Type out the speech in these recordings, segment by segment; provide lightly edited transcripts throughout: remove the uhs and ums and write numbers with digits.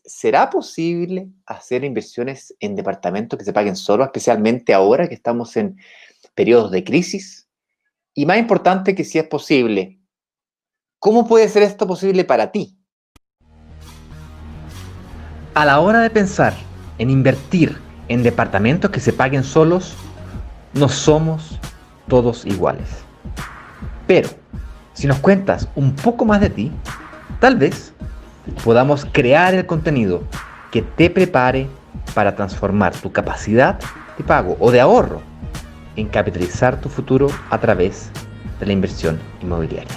¿será posible hacer inversiones en departamentos que se paguen solo, especialmente ahora que estamos en periodos de crisis? Y más importante que si es posible, ¿cómo puede ser esto posible para ti? A la hora de pensar en invertir en departamentos que se paguen solos, no somos todos iguales. Pero, si nos cuentas un poco más de ti, tal vez podamos crear el contenido que te prepare para transformar tu capacidad de pago o de ahorro en capitalizar tu futuro a través de la inversión inmobiliaria.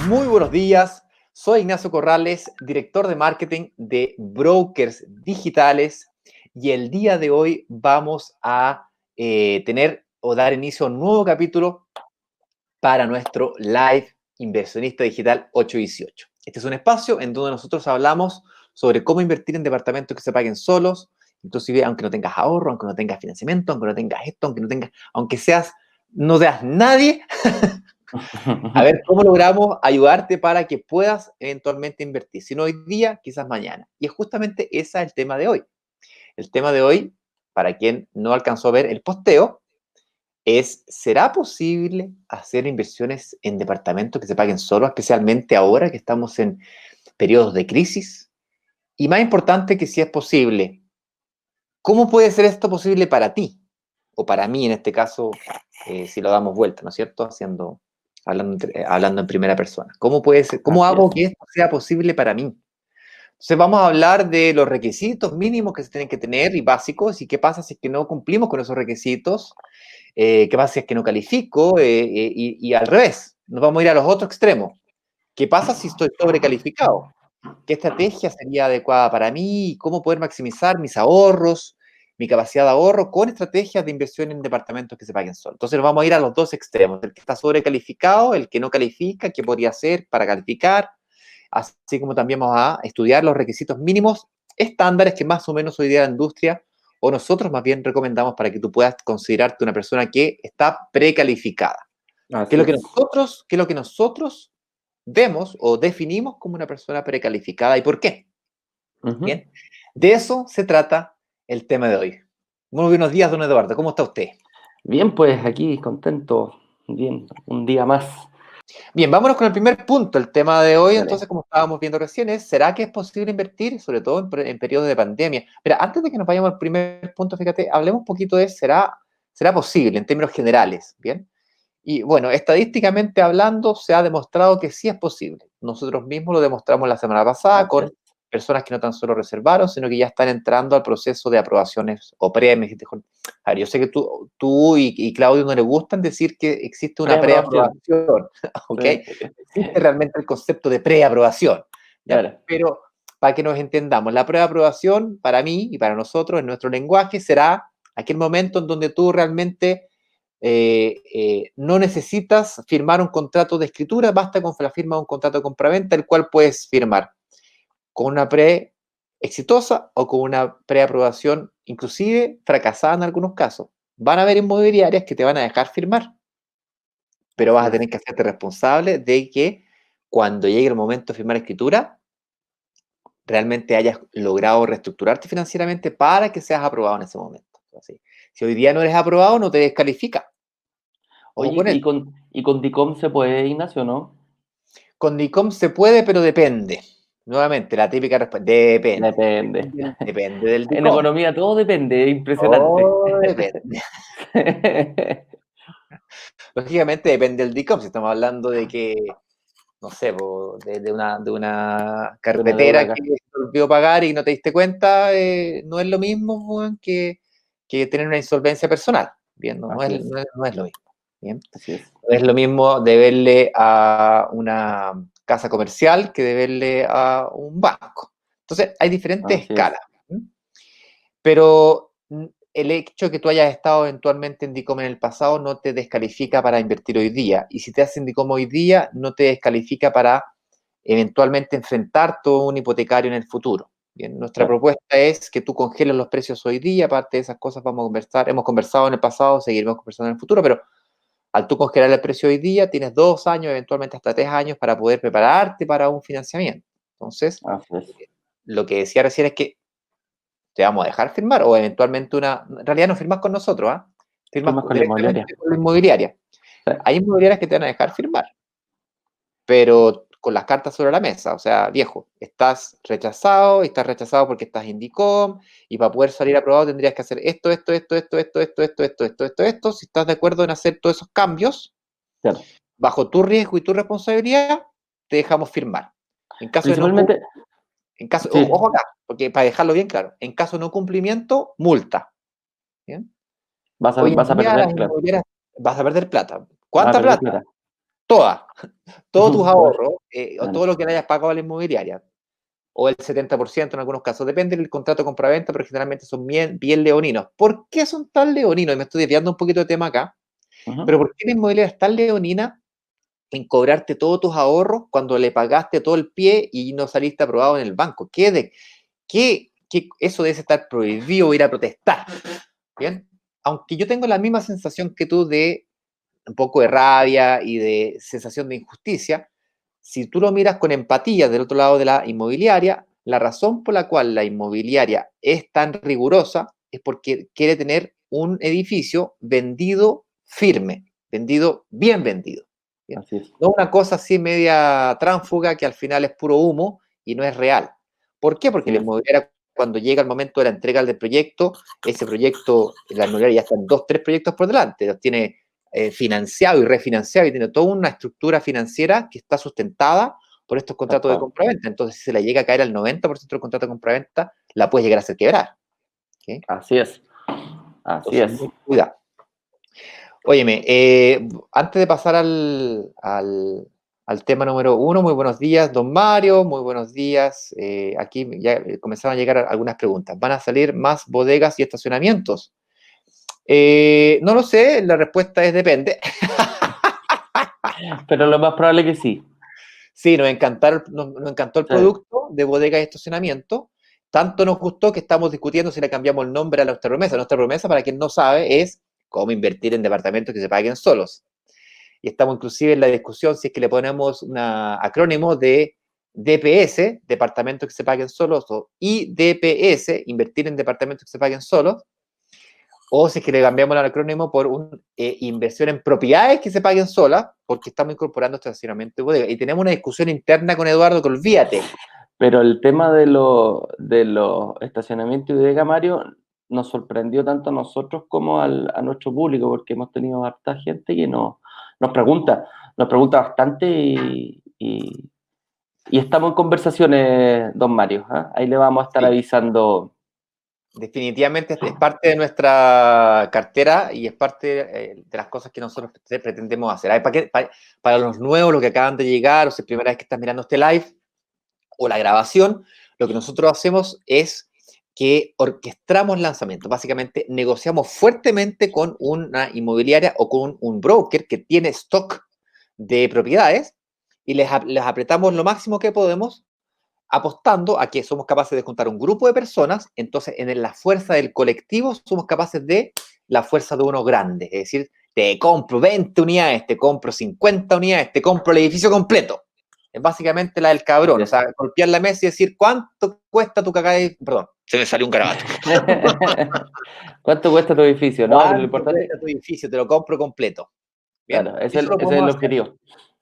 Muy buenos días, soy Ignacio Corrales, director de marketing de Brokers Digitales, y el día de hoy vamos a tener o dar inicio a un nuevo capítulo para nuestro Live Inversionista Digital 818. Este es un espacio en donde nosotros hablamos sobre cómo invertir en departamentos que se paguen solos, inclusive aunque no tengas ahorro, aunque no tengas financiamiento, aunque no tengas esto, aunque no seas nadie, a ver cómo logramos ayudarte para que puedas eventualmente invertir. Si no hoy día, quizás mañana. Y es justamente ese el tema de hoy. El tema de hoy, para quien no alcanzó a ver el posteo, ¿será posible hacer inversiones en departamentos que se paguen solo, especialmente ahora que estamos en periodos de crisis? Y más importante que si es posible, ¿cómo puede ser esto posible para ti? O para mí, en este caso, si lo damos vuelta, ¿no es cierto? Hablando en primera persona. ¿Cómo hago que esto sea posible para mí? Entonces vamos a hablar de los requisitos mínimos que se tienen que tener y básicos, y qué pasa si es que no cumplimos con esos requisitos, qué pasa si es que no califico, y al revés, nos vamos a ir a los otros extremos. ¿Qué pasa si estoy sobrecalificado? ¿Qué estrategia sería adecuada para mí? ¿Cómo poder maximizar mis ahorros, mi capacidad de ahorro con estrategias de inversión en departamentos que se paguen solo? Entonces nos vamos a ir a los dos extremos, el que está sobrecalificado, el que no califica, qué podría hacer para calificar, así como también vamos a estudiar los requisitos mínimos estándares que más o menos hoy día la industria o nosotros más bien recomendamos para que tú puedas considerarte una persona que está precalificada. ¿Qué es lo que nosotros vemos o definimos como una persona precalificada y por qué? Bien, de eso se trata el tema de hoy. Muy buenos días, don Eduardo, ¿cómo está usted? Bien, pues aquí contento, bien, un día más. Bien, vámonos con el primer punto. El tema de hoy, Dale. entonces, como estábamos viendo recién, ¿será que es posible invertir, sobre todo en periodos de pandemia? Pero antes de que nos vayamos al primer punto, fíjate, hablemos un poquito de ¿será posible en términos generales? Bien. Y bueno, estadísticamente hablando, se ha demostrado que sí es posible. Nosotros mismos lo demostramos la semana pasada con personas que no tan solo reservaron, sino que ya están entrando al proceso de aprobaciones o a ver, yo sé que tú y Claudio no le gustan decir que existe una preaprobación, ¿ok? Existe realmente el concepto de preaprobación, ¿ya? Claro. Pero para que nos entendamos, la preaprobación para mí y para nosotros en nuestro lenguaje será aquel momento en donde tú realmente no necesitas firmar un contrato de escritura, basta con la firma de un contrato de compraventa, el cual puedes firmar con una pre exitosa o con una preaprobación, inclusive fracasada en algunos casos. Van a haber inmobiliarias que te van a dejar firmar, pero vas a tener que hacerte responsable de que cuando llegue el momento de firmar escritura, realmente hayas logrado reestructurarte financieramente para que seas aprobado en ese momento. Así, si hoy día no eres aprobado, no te descalifica. Oye, ¿y con DICOM se puede, Ignacio, no? Con DICOM se puede, pero depende. Nuevamente, la típica respuesta, depende. Depende. Depende del En DICOM. economía todo depende, es impresionante. Todo depende. Lógicamente depende del DICOM. Si estamos hablando de que, no sé, de una carpetera que se olvidó pagar y no te diste cuenta, no es lo mismo que tener una insolvencia personal. Bien, no es lo mismo. Bien. Así es. No es lo mismo deberle a una casa comercial que deberle a un banco. Entonces, hay diferentes escalas. Pero el hecho de que tú hayas estado eventualmente en DICOM en el pasado no te descalifica para invertir hoy día. Y si te hacen DICOM hoy día, no te descalifica para eventualmente enfrentar todo un hipotecario en el futuro. Bien, nuestra propuesta es que tú congeles los precios hoy día. Aparte de esas cosas vamos a conversar. Hemos conversado en el pasado, seguiremos conversando en el futuro, pero al tú congelar el precio hoy día, tienes 2 años, eventualmente hasta 3 años para poder prepararte para un financiamiento. Entonces, lo que decía recién es que te vamos a dejar firmar, o eventualmente en realidad no firmas con nosotros, ¿ah? Firmas con la inmobiliaria. con la inmobiliaria. Sí. Hay inmobiliarias que te van a dejar firmar, pero con las cartas sobre la mesa, o sea, viejo, estás rechazado porque estás en DICOM, y para poder salir aprobado tendrías que hacer esto, si estás de acuerdo en hacer todos esos cambios, claro, bajo tu riesgo y tu responsabilidad, te dejamos firmar. En caso principalmente, de no, en caso, sí, ojo acá, porque para dejarlo bien claro, en caso de no cumplimiento, multa. ¿Bien? Vas a perder, claro. Vas a perder plata. ¿Cuánta plata? Toda. Todos tus ahorros, o todo lo que le hayas pagado a la inmobiliaria, o el 70% en algunos casos, depende del contrato de compraventa, pero generalmente son bien leoninos. ¿Por qué son tan leoninos? Y me estoy desviando un poquito de tema acá, pero ¿por qué la inmobiliaria es tan leonina en cobrarte todos tus ahorros cuando le pagaste todo el pie y no saliste aprobado en el banco? Eso debe estar prohibido, ir a protestar, ¿bien? Aunque yo tengo la misma sensación que tú de un poco de rabia y de sensación de injusticia, si tú lo miras con empatía del otro lado de la inmobiliaria, la razón por la cual la inmobiliaria es tan rigurosa es porque quiere tener un edificio vendido firme, bien vendido. ¿Bien? Así es. No una cosa así media tránsfuga que al final es puro humo y no es real. ¿Por qué? Porque la inmobiliaria, cuando llega el momento de la entrega del proyecto, ese proyecto, la inmobiliaria ya están 2, 3 proyectos por delante, los tiene financiado y refinanciado y tiene toda una estructura financiera que está sustentada por estos contratos de compraventa. Entonces, si se le llega a caer al 90% del contrato de compraventa, la puede llegar a hacer quebrar. ¿Okay? Así es. Así es. Cuidado. Óyeme, antes de pasar al tema número 1, muy buenos días, don Mario, muy buenos días. Aquí ya comenzaron a llegar algunas preguntas. ¿Van a salir más bodegas y estacionamientos? No lo sé, la respuesta es depende. Pero lo más probable es que sí. Sí, nos encantó el producto de bodega y estacionamiento. Tanto nos gustó que estamos discutiendo si le cambiamos el nombre a nuestra promesa. Nuestra promesa, para quien no sabe, es cómo invertir en departamentos que se paguen solos. Y estamos inclusive en la discusión si es que le ponemos un acrónimo de DPS, departamentos que se paguen solos, o IDPS, invertir en departamentos que se paguen solos, o si es que le cambiamos el acrónimo por inversión en propiedades que se paguen solas, porque estamos incorporando estacionamiento de bodega. Y tenemos una discusión interna con Eduardo, que olvídate. Pero el tema de los estacionamientos y bodega, Mario, nos sorprendió tanto a nosotros como a nuestro público, porque hemos tenido harta gente que nos pregunta bastante y estamos en conversaciones, don Mario. Ahí le vamos a estar avisando. Definitivamente es parte de nuestra cartera y es parte de las cosas que nosotros pretendemos hacer. Para los nuevos, los que acaban de llegar, o si es la primera vez que están mirando este live o la grabación, lo que nosotros hacemos es que orquestamos lanzamientos. Básicamente, negociamos fuertemente con una inmobiliaria o con un broker que tiene stock de propiedades y les apretamos lo máximo que podemos, apostando a que somos capaces de juntar un grupo de personas. Entonces en la fuerza del colectivo somos capaces de la fuerza de uno grande, es decir, te compro 20 unidades, te compro 50 unidades, te compro el edificio completo. Es básicamente la del cabrón, o sea, golpear la mesa y decir, ¿cuánto cuesta tu cagada? Perdón, se me salió un garabato. ¿Cuánto cuesta tu edificio? ¿Cuánto lo importante cuesta tu edificio? Te lo compro completo. ¿Bien? Claro, ese es el objetivo.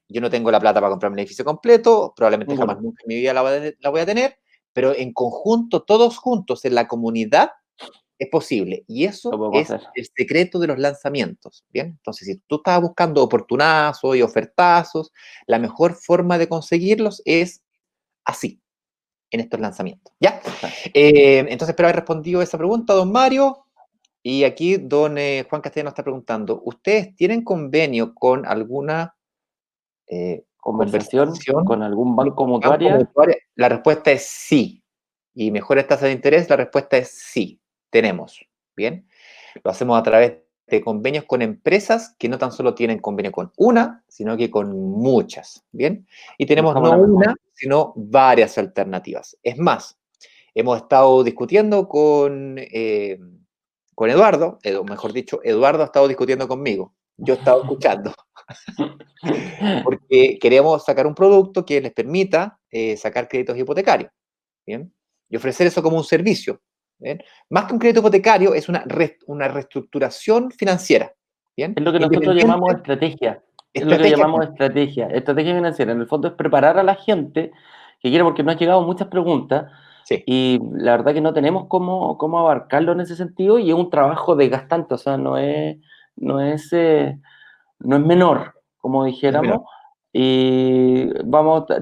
Yo no tengo la plata para comprarme un edificio completo, probablemente jamás nunca en mi vida la voy a tener, pero en conjunto, todos juntos en la comunidad, es posible. Y eso es el secreto de los lanzamientos, ¿bien? Entonces, si tú estás buscando oportunazos y ofertazos, la mejor forma de conseguirlos es así, en estos lanzamientos, ¿ya? Entonces, espero haber respondido esa pregunta, don Mario. Y aquí don Juan Castellano está preguntando, ¿ustedes tienen convenio con alguna conversación con algún banco mutuaria? La respuesta es sí. Y mejores tasas de interés, la respuesta es sí, tenemos. Bien, lo hacemos a través de convenios con empresas que no tan solo tienen convenio con una, sino que con muchas. Bien, y tenemos no una, sino varias alternativas. Es más, hemos estado discutiendo con Eduardo, mejor dicho, Eduardo ha estado discutiendo conmigo. Yo he estado escuchando. Porque queremos sacar un producto que les permita sacar créditos hipotecarios. ¿Bien? y ofrecer eso como un servicio. ¿Bien? Más que un crédito hipotecario, es una reestructuración financiera. ¿Bien? Es lo que nosotros llamamos Independiente, estrategia. Es lo que estrategia. llamamos estrategia. Estrategia financiera. En el fondo es preparar a la gente que quiere, porque nos han llegado muchas preguntas Sí, y la verdad que no tenemos cómo abarcarlo en ese sentido y es un trabajo desgastante, o sea, no es, eh, no es menor, como no es menor. dijéramos. Y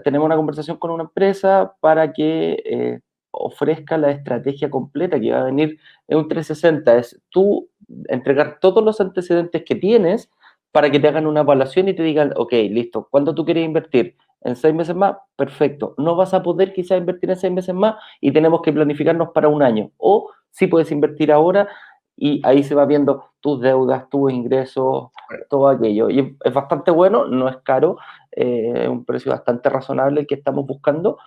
tenemos una conversación con una empresa para que ofrezca la estrategia completa que va a venir en un 360. Es tú entregar todos los antecedentes que tienes para que te hagan una evaluación y te digan, ok, listo, ¿cuándo tú quieres invertir? ¿En 6 meses más? Perfecto. No vas a poder quizás invertir en 6 meses más y tenemos que planificarnos para un año. O si puedes invertir ahora y ahí se va viendo tus deudas, tus ingresos, todo aquello. Y es bastante bueno, no es caro, es un precio bastante razonable el que estamos buscando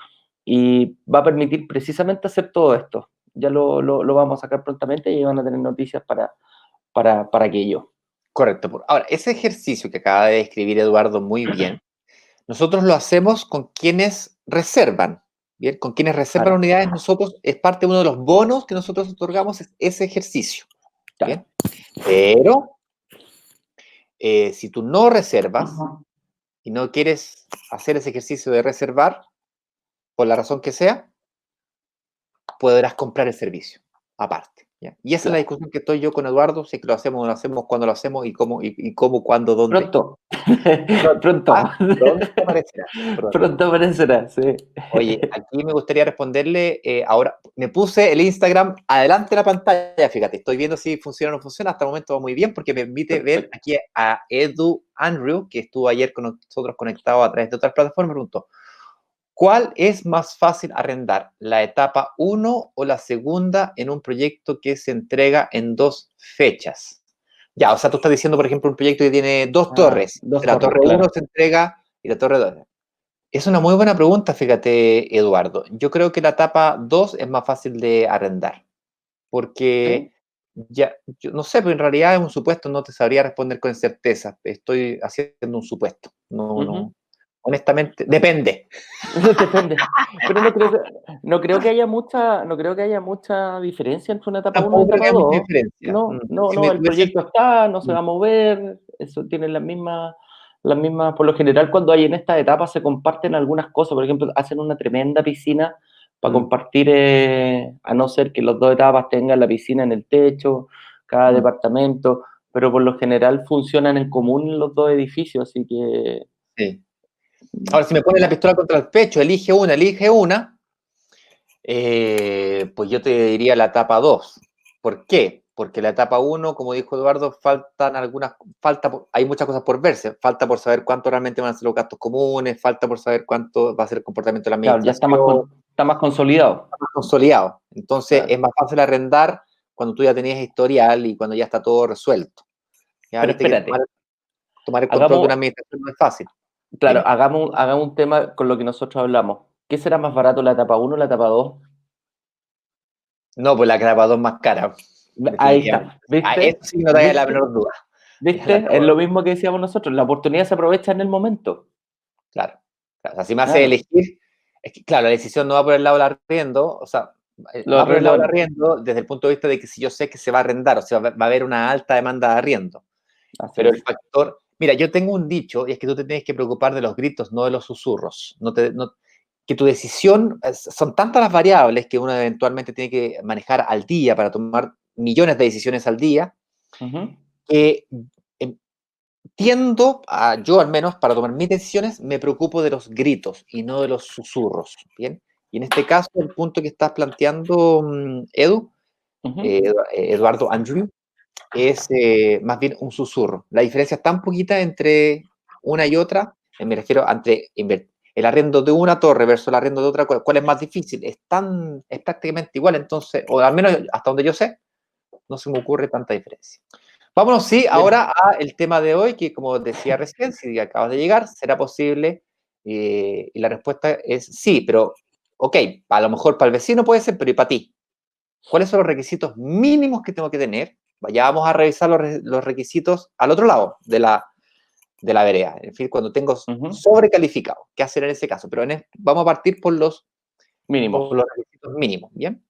y va a permitir precisamente hacer todo esto. Ya lo vamos a sacar prontamente y van a tener noticias para aquello. Correcto. Ahora, ese ejercicio que acaba de describir Eduardo muy bien, nosotros lo hacemos con quienes reservan. Bien, con quienes reservan Claro, unidades, nosotros es parte de uno de los bonos que nosotros otorgamos es ese ejercicio. claro. Bien, pero si tú no reservas y no quieres hacer ese ejercicio de reservar, por la razón que sea, podrás comprar el servicio aparte. ¿Ya? Y esa es la Claro. discusión que estoy yo con Eduardo, si es que lo hacemos, no lo hacemos, cuándo lo hacemos y cómo, cuándo, dónde. Pronto, Pronto. pronto, Ah, pronto aparecerá. Pronto. pronto aparecerá, sí. Oye, aquí me gustaría responderle, ahora me puse el Instagram adelante de la pantalla, fíjate, estoy viendo si funciona o no funciona, hasta el momento va muy bien porque me permite ver Perfecto. aquí a Edu Andrew, que estuvo ayer con nosotros conectado a través de otras plataformas, me preguntó, ¿cuál es más fácil arrendar, la etapa 1 o la segunda en un proyecto que se entrega en 2 fechas? Ya, o sea, tú estás diciendo, por ejemplo, un proyecto que tiene 2 torres, Dos la torres, torre 1 claro. se entrega y la torre 2. Es una muy buena pregunta, fíjate, Eduardo. Yo creo que la etapa 2 es más fácil de arrendar, ¿Sí? porque ya, yo no sé, pero en realidad es un supuesto, no te sabría responder con certeza. Estoy haciendo un supuesto. No, Ujú. no. Honestamente, depende. Depende. Pero no creo que haya mucha diferencia entre una etapa uno y Tampoco creo que etapa haya mucha 2. diferencia. No, no, Si no, me el tuviese... proyecto está, no se va a mover, eso tiene las mismas, por lo general cuando hay en esta etapa se comparten algunas cosas, por ejemplo, hacen una tremenda piscina para compartir, a no ser que las dos etapas tengan la piscina en el techo, cada departamento, pero por lo general funcionan en común en los dos edificios, así que Sí. Ahora, si me pones la pistola contra el pecho, elige una, pues yo te diría la etapa 2. ¿Por qué? Porque la etapa 1, como dijo Eduardo, hay muchas cosas por verse. Falta por saber cuánto realmente van a ser los gastos comunes, falta por saber cuánto va a ser el comportamiento de la claro, ya está administración, está más consolidado. más consolidado. Entonces, Claro. es más fácil arrendar cuando tú ya tenías historial y cuando ya está todo resuelto. Ya Pero viste que espérate, tomar el control de una hagamos, administración no es fácil. claro, Dime. hagamos un tema con lo que nosotros hablamos. ¿Qué será más barato, la etapa uno o la etapa 2? No, pues la etapa 2 más cara, Ahí definitivamente. está, Eso ¿viste? sí no te da la ¿Viste? menor duda. Es la ¿Viste? etapa Es lo 2. mismo que decíamos nosotros, la oportunidad se aprovecha en el momento. Claro. Claro. O sea, si me hace Claro, elegir, es que, claro, la decisión no va por el lado del arriendo, o sea, lo va por el lado del arreglan. arriendo desde el punto de vista de que si yo sé que se va a arrendar, o sea, va a haber una alta demanda de arriendo. Así Pero el es. factor, mira, yo tengo un dicho, y es que tú te tienes que preocupar de los gritos, no de los susurros. Que tu decisión, son tantas las variables que uno eventualmente tiene que manejar al día para tomar millones de decisiones al día, Ujú. que em, yo al menos, para tomar mis decisiones, me preocupo de los gritos y no de los susurros, ¿bien? Y en este caso, el punto que estás planteando, Ujú. Eduardo Andrew, es más bien un susurro. La diferencia es tan poquita entre una y otra, me refiero entre el arriendo de una torre versus el arriendo de otra, ¿cuál es más difícil? Es prácticamente igual, entonces, o al menos hasta donde yo sé, no se me ocurre tanta diferencia. Vámonos, sí, Bien. ahora a el tema de hoy, que como decía recién, si acabas de llegar, ¿será posible? Y la respuesta es sí, pero, ok, a lo mejor para el vecino puede ser, pero ¿y para ti? ¿Cuáles son los requisitos mínimos que tengo que tener? Ya vamos a revisar los requisitos al otro lado de la vereda, en fin, cuando tengo Ujú. sobrecalificado, ¿qué hacer en ese caso? Pero vamos a partir por los Mínimos. o los requisitos mínimos, ¿bien?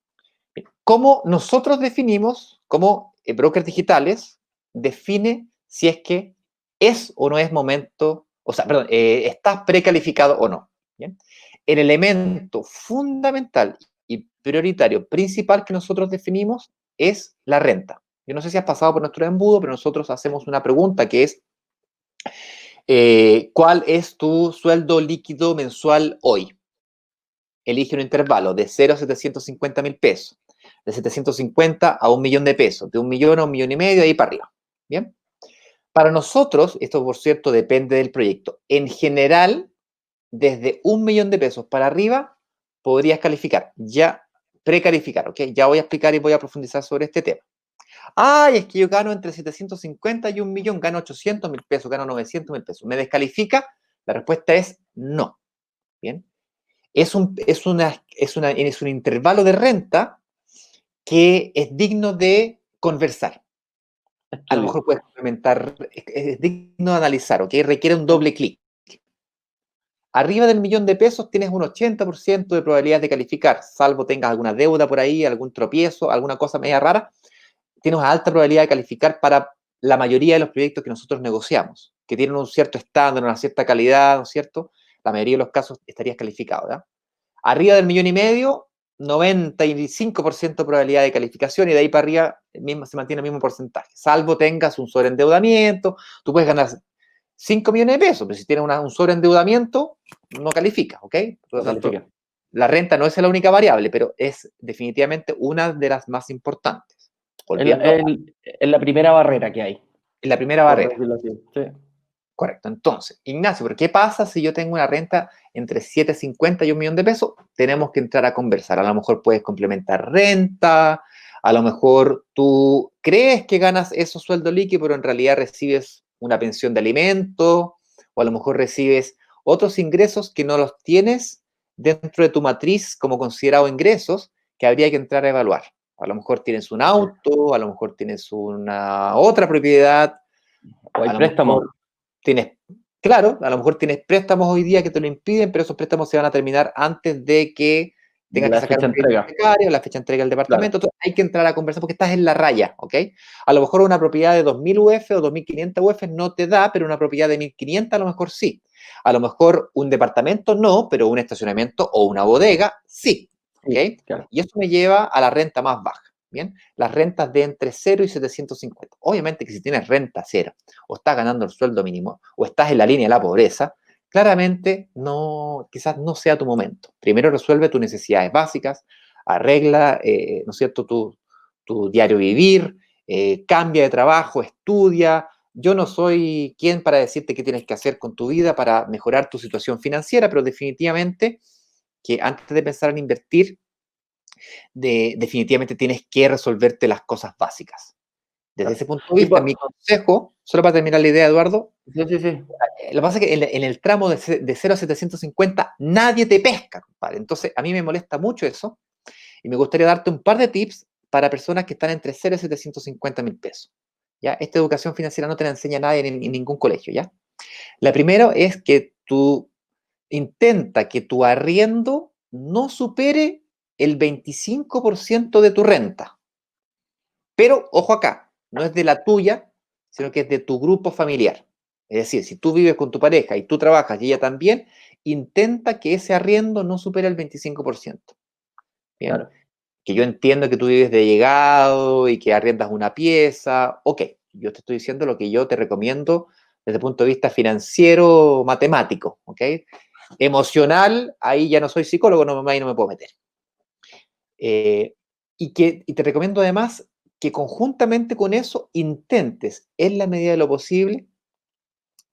Bien. ¿Cómo nosotros definimos, cómo brokers digitales define si es que es o no es momento, o sea, perdón, está precalificado o no? ¿Bien? El elemento fundamental y prioritario principal que nosotros definimos es la renta. Yo no sé si has pasado por nuestro embudo, pero nosotros hacemos una pregunta que es, ¿cuál es tu sueldo líquido mensual hoy? Elige un intervalo de 0 a 750.000 pesos, de 750 a 1 millón de pesos, de 1 millón a 1,5 millones, ahí para arriba. ¿Bien? Para nosotros, esto por cierto depende del proyecto, en general, desde 1 millón de pesos para arriba, podrías calificar, ya precalificar, ¿ok? Ya voy a explicar y voy a profundizar sobre este tema. Ay, es que yo gano entre 750 y 1 millón, gano 800.000 pesos, gano 900.000 pesos. ¿Me descalifica? La respuesta es no. ¿Bien? Es un intervalo de renta que es digno de conversar. A lo Estudio. mejor puedes complementar, es digno de analizar, ¿ok? Requiere un doble clic. Arriba del 1 millón de pesos tienes un 80% de probabilidad de calificar, salvo tengas alguna deuda por ahí, algún tropiezo, alguna cosa media rara, tienes una alta probabilidad de calificar para la mayoría de los proyectos que nosotros negociamos, que tienen un cierto estándar, una cierta calidad, ¿no es cierto? La mayoría de los casos estarías calificado, ¿verdad? Arriba del 1,5 millones, 95% de probabilidad de calificación y de ahí para arriba se mantiene el mismo porcentaje, salvo tengas un sobreendeudamiento, tú puedes ganar 5 millones de pesos, pero si tienes un sobreendeudamiento, no califica, ¿ok? Por lo tanto, Califica. la renta no es la única variable, pero es definitivamente una de las más importantes. Es la primera barrera que hay, En la primera por barrera. decirlo así. Sí. Correcto. Entonces, Ignacio, ¿pero qué pasa si yo tengo una renta entre 750 y 1 millón de pesos? Tenemos que entrar a conversar. A lo mejor puedes complementar renta, a lo mejor tú crees que ganas esos sueldos líquidos, pero en realidad recibes una pensión de alimento, o a lo mejor recibes otros ingresos que no los tienes dentro de tu matriz como considerado ingresos, que habría que entrar a evaluar. A lo mejor tienes un auto, a lo mejor tienes una otra propiedad, O hay a lo préstamos. mejor tienes, claro, a lo mejor tienes préstamos hoy día que te lo impiden, pero esos préstamos se van a terminar antes de que tengas que La sacar fecha un de crédito entrega. hipotecario, la fecha de entrega del Claro. departamento. Entonces hay que entrar a conversar porque estás en la raya, ¿ok? A lo mejor una propiedad de 2.000 UF o 2.500 UF no te da, pero una propiedad de 1.500 a lo mejor sí. A lo mejor un departamento no, pero un estacionamiento o una bodega sí, ¿ok? Sí, claro. Y eso me lleva a la renta más baja, ¿bien? Las rentas de entre 0 y 750. Obviamente que si tienes renta cero, o estás ganando el sueldo mínimo, o estás en la línea de la pobreza, claramente no, quizás no sea tu momento. Primero resuelve tus necesidades básicas, arregla, ¿no es cierto?, tu diario vivir, cambia de trabajo, estudia. Yo no soy quien para decirte qué tienes que hacer con tu vida para mejorar tu situación financiera, pero definitivamente que antes de pensar en invertir, definitivamente tienes que resolverte las cosas básicas. Desde Claro. ese punto de Sí, vista, mi consejo, solo para terminar la idea, Eduardo, sí. lo que pasa es que en el tramo de 0 a 750 nadie te pesca, compadre. Entonces, a mí me molesta mucho eso y me gustaría darte un par de tips para personas que están entre 0 y 750.000 pesos. ¿Ya? Esta educación financiera no te la enseña nadie en ningún colegio, ¿ya? La primera es que tú intenta que tu arriendo no supere el 25% de tu renta. Pero, ojo acá, no es de la tuya, sino que es de tu grupo familiar. Es decir, si tú vives con tu pareja y tú trabajas y ella también, intenta que ese arriendo no supere el 25%. Bien, Claro. que yo entiendo que tú vives de llegado y que arriendas una pieza. Ok, yo te estoy diciendo lo que yo te recomiendo desde el punto de vista financiero, matemático. Ok, emocional, ahí ya no soy psicólogo, ahí no me puedo meter. Y te recomiendo además que conjuntamente con eso intentes, en la medida de lo posible,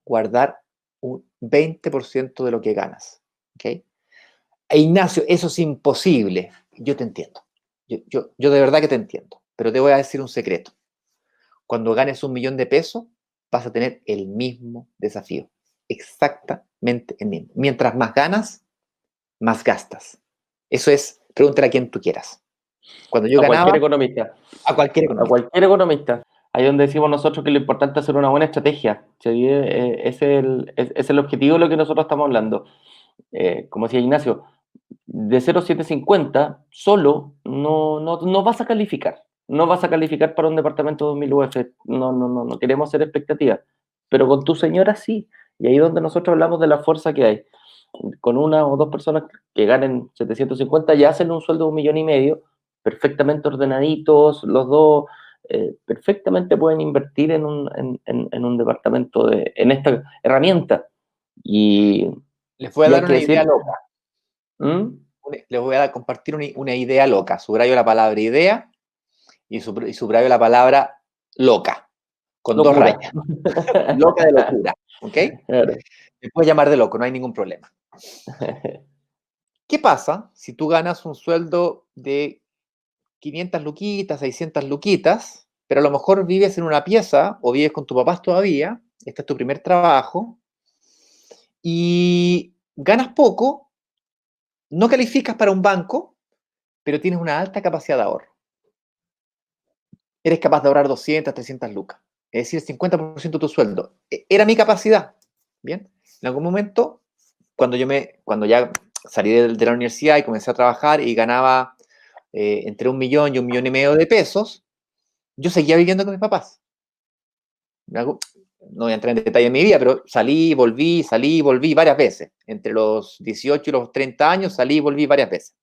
guardar un 20% de lo que ganas. ¿Ok? Ignacio, eso es imposible. Yo te entiendo. Yo de verdad que te entiendo. Pero te voy a decir un secreto. Cuando ganes 1 millón de pesos, vas a tener el mismo desafío. Exactamente el mismo. Mientras más ganas, más gastas. Eso es, pregúntale a quien tú quieras. Cuando yo A cualquier ganaba, economista. a cualquier A economista. cualquier economista. Ahí donde decimos nosotros que lo importante es hacer una buena estrategia. ¿Sí? Es el objetivo de lo que nosotros estamos hablando. Como decía Ignacio, de 0,750 solo no vas a calificar. No vas a calificar para un departamento de 2.000 UF. No queremos hacer expectativas. Pero con tu señora sí. Y ahí es donde nosotros hablamos de la fuerza que hay. Con una o dos personas que ganen 750 ya hacen un sueldo de 1,5 millones, perfectamente ordenaditos, los dos perfectamente pueden invertir en un departamento, en esta herramienta. Y, Les voy a y hay dar que una idea decir, loca. ¿Mm? Les voy a compartir una idea loca. Subrayo la palabra idea y subrayo la palabra loca, con dos Locura. rayas. Loca de locura, ¿ok? Claro. Me puedes llamar de loco, no hay ningún problema. ¿Qué pasa si tú ganas un sueldo de 500 luquitas, 600 luquitas, pero a lo mejor vives en una pieza o vives con tus papás todavía, este es tu primer trabajo, y ganas poco, no calificas para un banco, pero tienes una alta capacidad de ahorro? Eres capaz de ahorrar 200, 300 lucas, es decir, el 50% de tu sueldo. Era mi capacidad, ¿bien? En algún momento, cuando ya salí de la universidad y comencé a trabajar y ganaba entre 1 millón y 1,5 millones de pesos, yo seguía viviendo con mis papás. No voy a entrar en detalle en mi vida, pero salí, volví varias veces. Entre los 18 y los 30 años salí y volví varias veces.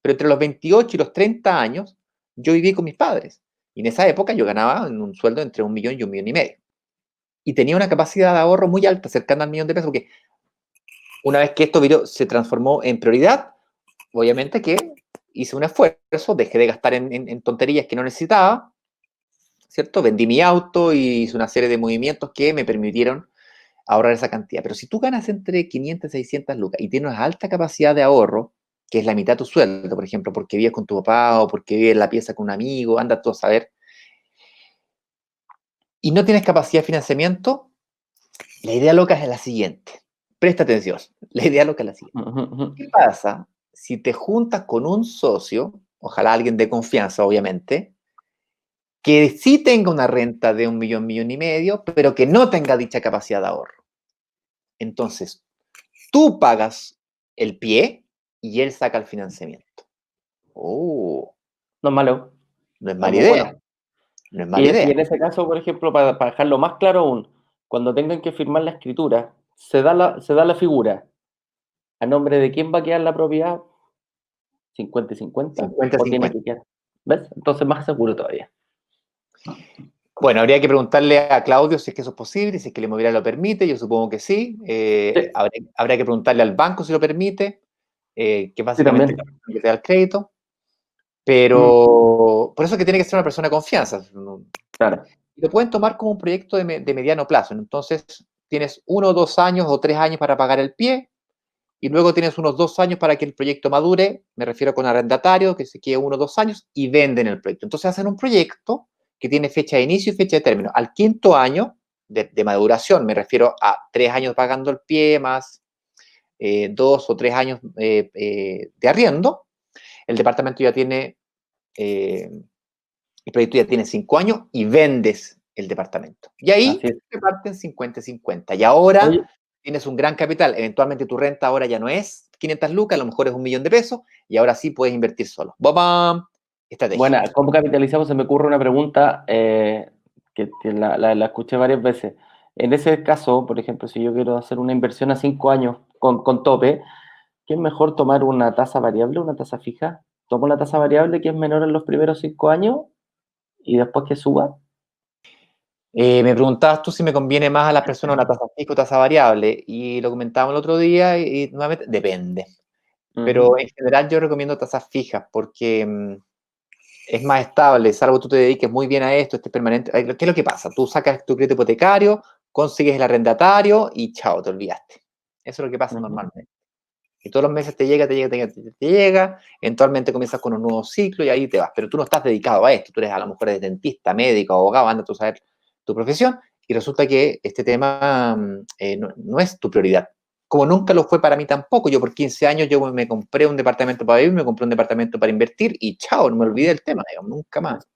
Pero entre los 28 y los 30 años yo viví con mis padres. Y en esa época yo ganaba un sueldo entre 1 millón y 1,5 millones. Y tenía una capacidad de ahorro muy alta, cercana al millón de pesos, porque una vez que esto se transformó en prioridad, obviamente que hice un esfuerzo, dejé de gastar en tonterías que no necesitaba, ¿cierto? Vendí mi auto y hice una serie de movimientos que me permitieron ahorrar esa cantidad. Pero si tú ganas entre 500 y 600 lucas y tienes una alta capacidad de ahorro, que es la mitad de tu sueldo, por ejemplo, porque vives con tu papá o porque vives en la pieza con un amigo, anda tú a saber, y no tienes capacidad de financiamiento, la idea loca es la siguiente. Presta atención. La idea loca es la siguiente. ¿Qué pasa si te juntas con un socio, ojalá alguien de confianza, obviamente, que sí tenga una renta de 1 millón, 1,5 millones, pero que no tenga dicha capacidad de ahorro? Entonces, tú pagas el pie y él saca el financiamiento. Oh, No es malo, no es es mala muy idea. bueno. No es mala Y idea. en ese caso, por ejemplo, para dejarlo más claro aún, cuando tengan que firmar la escritura, se da la figura. ¿A nombre de quién va a quedar la propiedad? 50 y 50. ¿O tiene 50-50. que quedar? ¿Ves? Entonces más seguro todavía. Bueno, habría que preguntarle a Claudio si es que eso es posible, si es que la inmobiliaria lo permite, yo supongo que sí. Sí, Habría que preguntarle al banco si lo permite, que es sí, básicamente también. la persona que te da el crédito. Mm, Pero por eso es que tiene que ser una persona de confianza. claro. Lo pueden tomar como un proyecto de mediano plazo. Entonces, tienes 1 o 2 años o 3 años para pagar el pie, y luego tienes unos 2 años para que el proyecto madure, me refiero con arrendatario, que se quede 1 o 2 años, y venden el proyecto. Entonces hacen un proyecto que tiene fecha de inicio y fecha de término. Al quinto año de maduración, me refiero a 3 años pagando el pie más 2 o 3 años de arriendo, el departamento ya tiene, el proyecto ya tiene 5 años y vendes el departamento. Y ahí Así es. se parten 50-50. Y ahora Oye, tienes un gran capital. Eventualmente tu renta ahora ya no es 500 lucas, a lo mejor es 1 millón de pesos, y ahora sí puedes invertir solo. ¡Bam! Estrategia. bueno, ¿cómo capitalizamos? Se me ocurre una pregunta que la escuché varias veces. En ese caso, por ejemplo, si yo quiero hacer una inversión a 5 años con tope, ¿qué es mejor tomar una tasa variable o una tasa fija? ¿Tomo la tasa variable que es menor en los primeros 5 años y después que suba? Me preguntabas tú si me conviene más a las personas una tasa fija o tasa variable, y lo comentábamos el otro día, y nuevamente depende. Pero Ujú. en general yo recomiendo tasas fijas porque es más estable, salvo tú te dediques muy bien a esto, estés permanente. ¿Qué es lo que pasa? Tú sacas tu crédito hipotecario, consigues el arrendatario y chao, te olvidaste. Eso es lo que pasa Ujú. normalmente. Y todos los meses te llega, eventualmente comienzas con un nuevo ciclo y ahí te vas. Pero tú no estás dedicado a esto, tú eres a lo mejor eres dentista, médico, abogado, anda tú a saber tu profesión, y resulta que este tema no es tu prioridad. Como nunca lo fue para mí tampoco. Yo por 15 años yo me compré un departamento para vivir, me compré un departamento para invertir y chao, no me olvidé del tema, digamos, nunca más.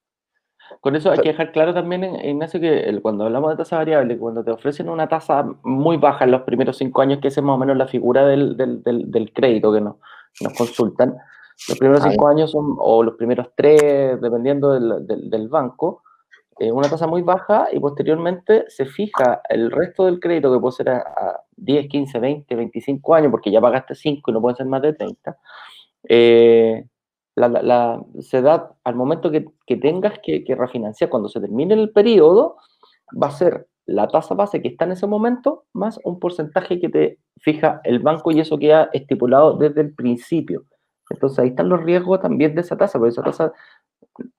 Con eso hay que dejar claro también, Ignacio, que cuando hablamos de tasa variable, cuando te ofrecen una tasa muy baja en los primeros 5 años, que esa es más o menos la figura del crédito, que nos consultan. Los primeros 5 años son, o los primeros 3, dependiendo del banco, una tasa muy baja, y posteriormente se fija el resto del crédito, que puede ser a 10, 15, 20, 25 años, porque ya pagaste 5 y no pueden ser más de 30. Se da al momento que tengas que refinanciar. Cuando se termine el periodo, va a ser la tasa base que está en ese momento más un porcentaje que te fija el banco, y eso queda estipulado desde el principio. Entonces ahí están los riesgos también de esa tasa, porque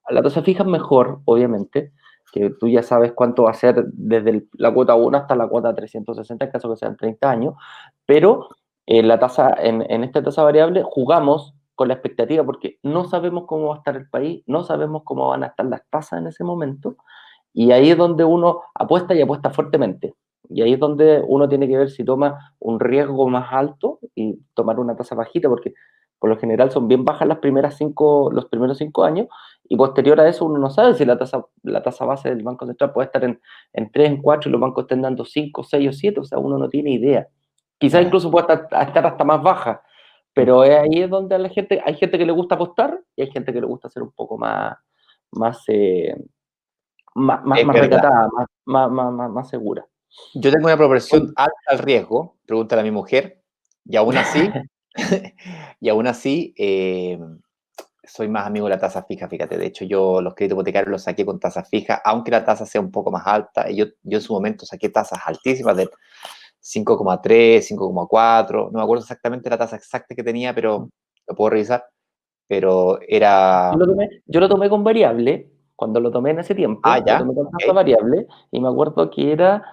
la tasa fija es mejor, obviamente, que tú ya sabes cuánto va a ser desde la cuota 1 hasta la cuota 360, en caso que sean 30 años, pero en esta tasa variable jugamos con la expectativa, porque no sabemos cómo va a estar el país, no sabemos cómo van a estar las tasas en ese momento, y ahí es donde uno apuesta, y apuesta fuertemente. Y ahí es donde uno tiene que ver si toma un riesgo más alto y tomar una tasa bajita, porque por lo general son bien bajas los primeros 5 años, y posterior a eso uno no sabe si la tasa base del Banco Central puede estar en 3, en 4, y los bancos estén dando 5, 6 o 7, o sea, uno no tiene idea. Quizás incluso puede estar hasta más baja, pero ahí es donde hay gente que le gusta apostar, y hay gente que le gusta ser un poco más recatada, más segura. Yo tengo una propensión alta al riesgo, pregúntale a mi mujer, y aún así, soy más amigo de la tasa fija, fíjate. De hecho, yo los créditos hipotecarios los saqué con tasa fija, aunque la tasa sea un poco más alta. Y yo en su momento saqué tasas altísimas de 5,3, 5,4. No me acuerdo exactamente la tasa exacta que tenía, pero lo puedo revisar. Pero era... Yo lo tomé con variable, cuando lo tomé en ese tiempo, lo tomé con tasa variable, y me acuerdo que era,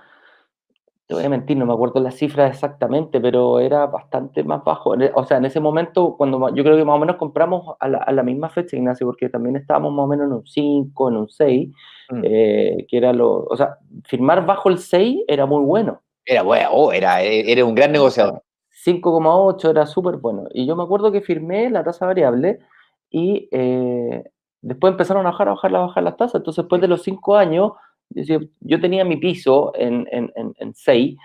te voy a mentir, no me acuerdo las cifras exactamente, pero era bastante más bajo. O sea, en ese momento, yo creo que más o menos compramos a la misma fecha, Ignacio, porque también estábamos más o menos en un 5, en un 6, que era o sea, firmar bajo el 6 era muy bueno. Era bueno, era un gran negociador. 5,8 era súper bueno. Y yo me acuerdo que firmé la tasa variable, y después empezaron a bajar las tasas. Entonces, después de los 5 años, yo tenía mi piso en 6,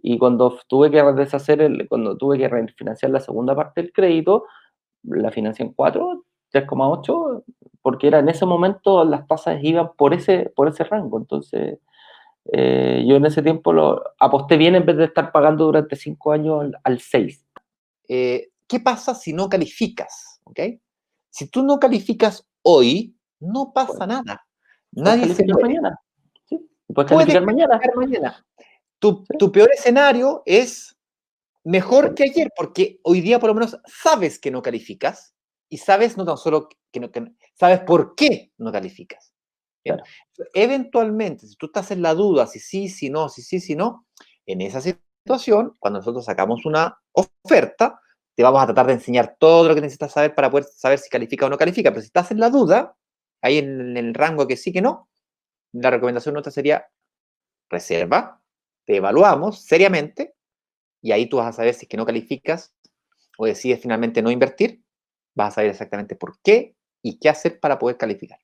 y cuando tuve que refinanciar la segunda parte del crédito, la financié en 4, 3,8, porque era en ese momento las tasas iban por ese rango. Entonces, yo en ese tiempo lo aposté bien, en vez de estar pagando durante 5 años al 6. ¿Qué pasa si no calificas? ¿Okay? Si tú no calificas hoy, no pasa nada. Nadie se muere. Mañana. ¿Sí? Puedes calificar mañana. Tu peor escenario es mejor que ayer, porque hoy día por lo menos sabes que no calificas, y sabes no tan solo sabes por qué no calificas. Claro. Eventualmente, si tú estás en la duda, si sí, si no, en esa situación, cuando nosotros sacamos una oferta, te vamos a tratar de enseñar todo lo que necesitas saber para poder saber si califica o no califica. Pero si estás en la duda, ahí en el rango que sí, que no, la recomendación nuestra sería reserva, te evaluamos seriamente, y ahí tú vas a saber si es que no calificas o decides finalmente no invertir, vas a saber exactamente por qué y qué hacer para poder calificar.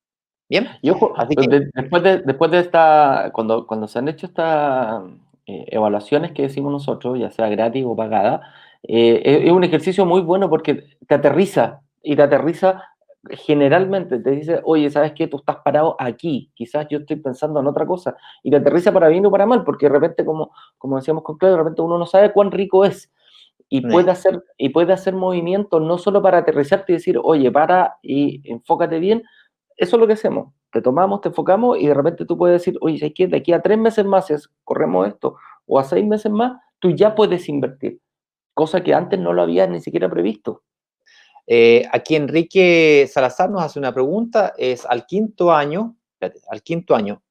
¿Bien? Y ojo, así que después de esta, cuando se han hecho estas evaluaciones que decimos nosotros, ya sea gratis o pagada, es un ejercicio muy bueno, porque te aterriza, y te aterriza generalmente. Te dice, oye, ¿sabes qué? Tú estás parado aquí, quizás yo estoy pensando en otra cosa, y te aterriza para bien o para mal, porque de repente, como decíamos con Claudio, de repente uno no sabe cuán rico es, y puede hacer movimientos no solo para aterrizarte y decir, oye, para y enfócate bien. Eso es lo que hacemos. Te tomamos, te enfocamos, y de repente tú puedes decir, oye, ¿sabes qué? De aquí a 3 meses más, si corremos esto, o a 6 meses más, tú ya puedes invertir, cosa que antes no lo habías ni siquiera previsto. Aquí Enrique Salazar nos hace una pregunta, es al quinto año,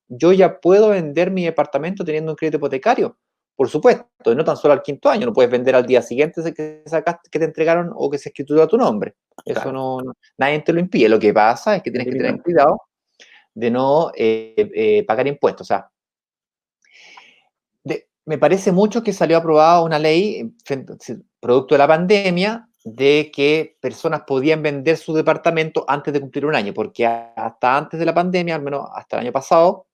¿yo ya puedo vender mi departamento teniendo un crédito hipotecario? Por supuesto, y no tan solo al quinto año, no puedes vender al día siguiente que sacaste, que te entregaron o que se escrituró a tu nombre. Eso Claro. Nadie te lo impide. Lo que pasa es que tienes que tener cuidado de no pagar impuestos. O sea, me parece mucho que salió aprobada una ley, producto de la pandemia, de que personas podían vender su departamento antes de cumplir un año, porque hasta antes de la pandemia, al menos hasta el año pasado,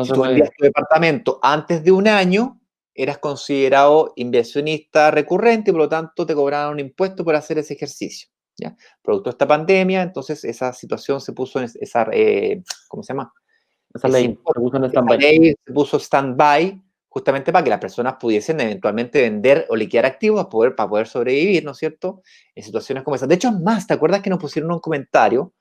si tú vendías tu departamento antes de un año, eras considerado inversionista recurrente y por lo tanto te cobraron un impuesto por hacer ese ejercicio. ¿Ya? Producto de esta pandemia, entonces esa situación se puso en esa, ¿cómo se llama? Esa ley se puso en stand-by. Esa ley se puso stand-by justamente para que las personas pudiesen eventualmente vender o liquidar activos para poder sobrevivir, ¿no es cierto? En situaciones como esas. De hecho, es más, ¿te acuerdas que nos pusieron un comentario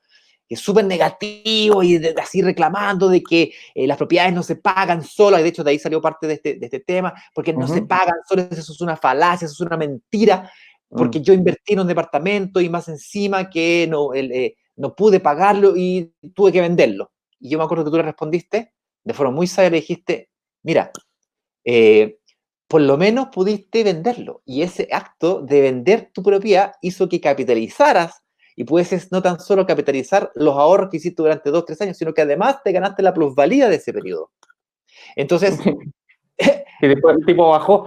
que es súper negativo y así reclamando de que las propiedades no se pagan solas? Y de hecho, de ahí salió parte de este tema, porque no se pagan solas, eso es una falacia, eso es una mentira, porque yo invertí en un departamento y más encima que no pude pagarlo y tuve que venderlo. Y yo me acuerdo que tú le respondiste de forma muy sabia, le dijiste, mira, por lo menos pudiste venderlo. Y ese acto de vender tu propiedad hizo que capitalizaras y puedes no tan solo capitalizar los ahorros que hiciste durante 2 o 3 años, sino que además te ganaste la plusvalía de ese periodo. Entonces, y después el tipo bajó,